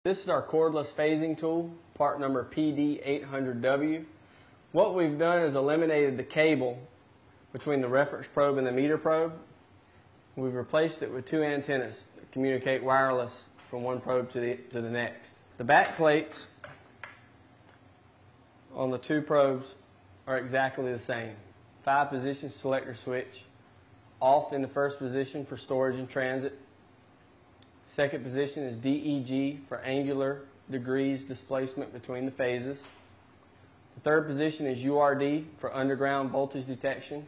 This is our cordless phasing tool, part number PD800W. What we've done is eliminated the cable between the reference probe and the meter probe. We've replaced it with two antennas that communicate wireless from one probe to the next. The back plates on the two probes are exactly the same. 5-position selector switch, off in the first position for storage and transit. Second position is DEG for angular degrees displacement between the phases. The third position is URD for underground voltage detection.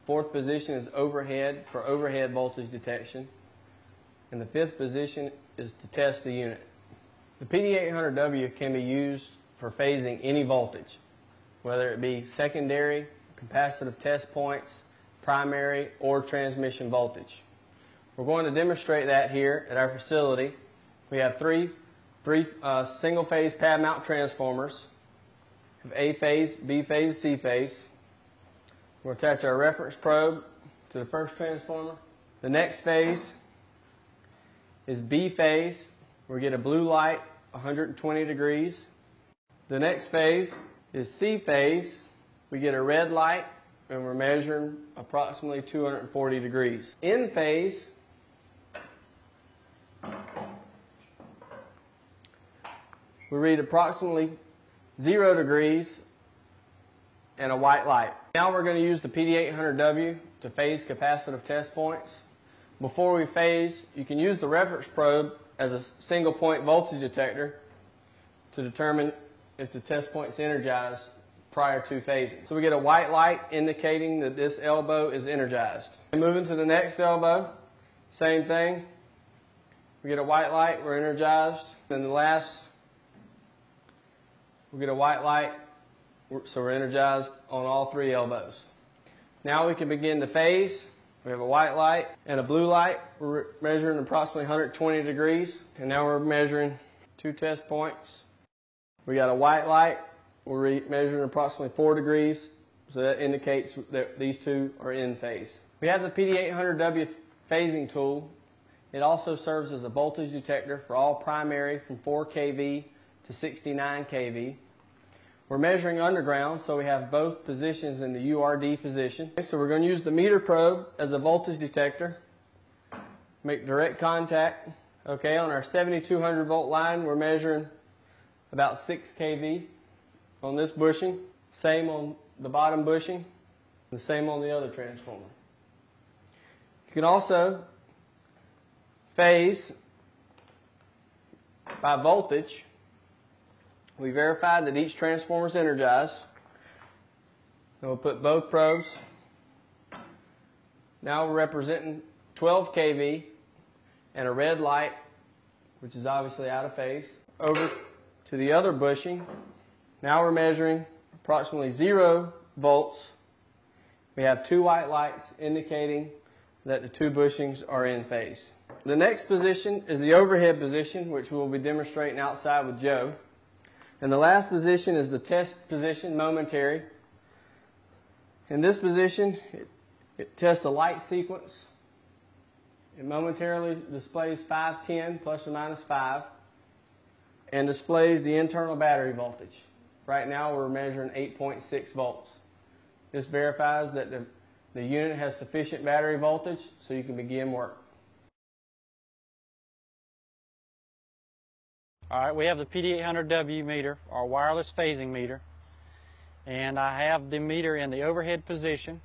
Fourth position is overhead for overhead voltage detection. And the fifth position is to test the unit. The PD800W can be used for phasing any voltage, whether it be secondary, capacitive test points, primary, or transmission voltage. We're going to demonstrate that here at our facility. We have three single-phase pad mount transformers. We have A phase, B phase, C phase. We'll attach our reference probe to the first transformer. The next phase is B phase. We get a blue light, 120 degrees. The next phase is C phase. We get a red light, and we're measuring approximately 240 degrees. N phase, we read approximately 0 degrees and a white light. Now we're going to use the PD800W to phase capacitive test points. Before we phase, you can use the reference probe as a single point voltage detector to determine if the test point is energized prior to phasing. So we get a white light indicating that this elbow is energized. And moving to the next elbow, same thing. We get a white light, we're energized. Then the last, we get a white light, so we're energized on all three elbows. Now we can begin to phase. We have a white light and a blue light. We're measuring approximately 120 degrees. And now we're measuring two test points. We got a white light. We're measuring approximately 4 degrees. So that indicates that these two are in phase. We have the PD800W phasing tool. It also serves as a voltage detector for all primary from 4 kV to 69 kV. We're measuring underground, so we have both positions in the URD position. Okay, so we're going to use the meter probe as a voltage detector. Make direct contact. Okay, on our 7200 volt line, we're measuring about 6 kV on this bushing. Same on the bottom bushing. The same on the other transformer. You can also phase by voltage. We verified that each transformer is energized. And we'll put both probes. Now we're representing 12 kV and a red light, which is obviously out of phase. Over to the other bushing. Now we're measuring approximately 0 volts. We have two white lights indicating that the two bushings are in phase. The next position is the overhead position, which we'll be demonstrating outside with Joe. And the last position is the test position, momentary. In this position, it tests a light sequence. It momentarily displays 510 plus or minus 5 and displays the internal battery voltage. Right now we're measuring 8.6 volts. This verifies that the unit has sufficient battery voltage so you can begin work. Alright, we have the PD800W meter, our wireless phasing meter, and I have the meter in the overhead position,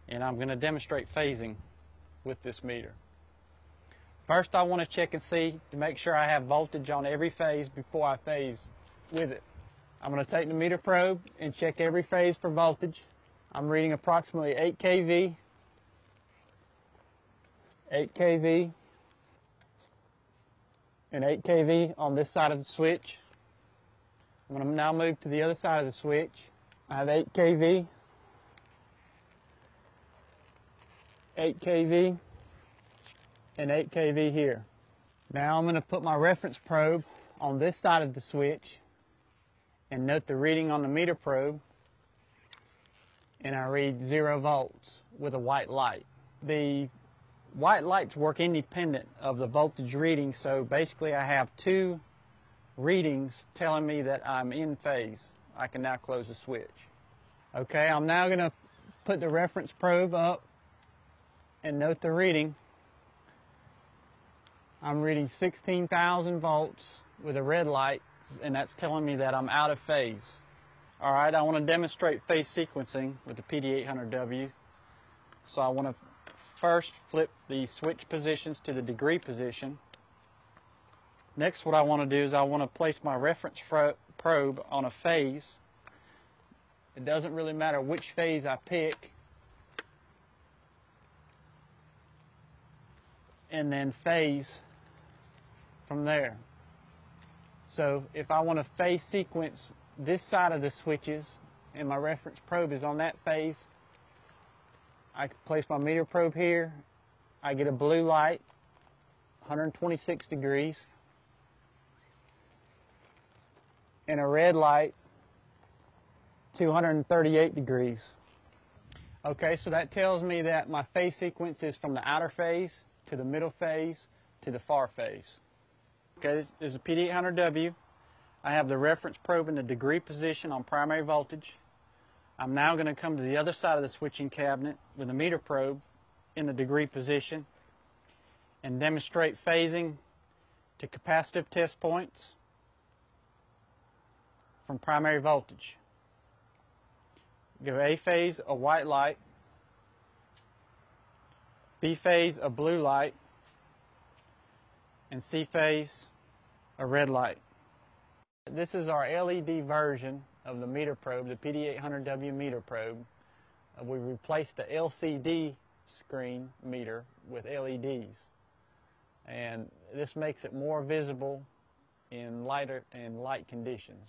and I'm going to demonstrate phasing with this meter. First I want to check and see to make sure I have voltage on every phase before I phase with it. I'm going to take the meter probe and check every phase for voltage. I'm reading approximately 8 kV, 8 kV, and 8 kV on this side of the switch. I'm going to now move to the other side of the switch. I have 8 kV, 8 kV, and 8 kV here. Now I'm going to put my reference probe on this side of the switch and note the reading on the meter probe, and I read 0 volts with a white light. The white lights work independent of the voltage reading, so basically I have two readings telling me that I'm in phase. I can now close the switch. Okay, I'm now going to put the reference probe up and note the reading. I'm reading 16,000 volts with a red light, and that's telling me that I'm out of phase. Alright, I want to demonstrate phase sequencing with the PD800W. So I want to first flip the switch positions to the degree position. Next, what I want to do is I want to place my reference probe on a phase. It doesn't really matter which phase I pick. And then phase from there. So if I want to phase sequence this side of the switches and my reference probe is on that phase, I can place my meter probe here. I get a blue light, 126 degrees, and a red light, 238 degrees. Okay, so that tells me that my phase sequence is from the outer phase to the middle phase to the far phase. Okay, this is a PD800W. I have the reference probe in the degree position on primary voltage. I'm now going to come to the other side of the switching cabinet with the meter probe in the degree position and demonstrate phasing to capacitive test points from primary voltage. Give A phase a white light, B phase a blue light, and C phase a red light. This is our LED version of the meter probe, the PD800W meter probe. We replaced the LCD screen meter with LEDs, and this makes it more visible in light conditions.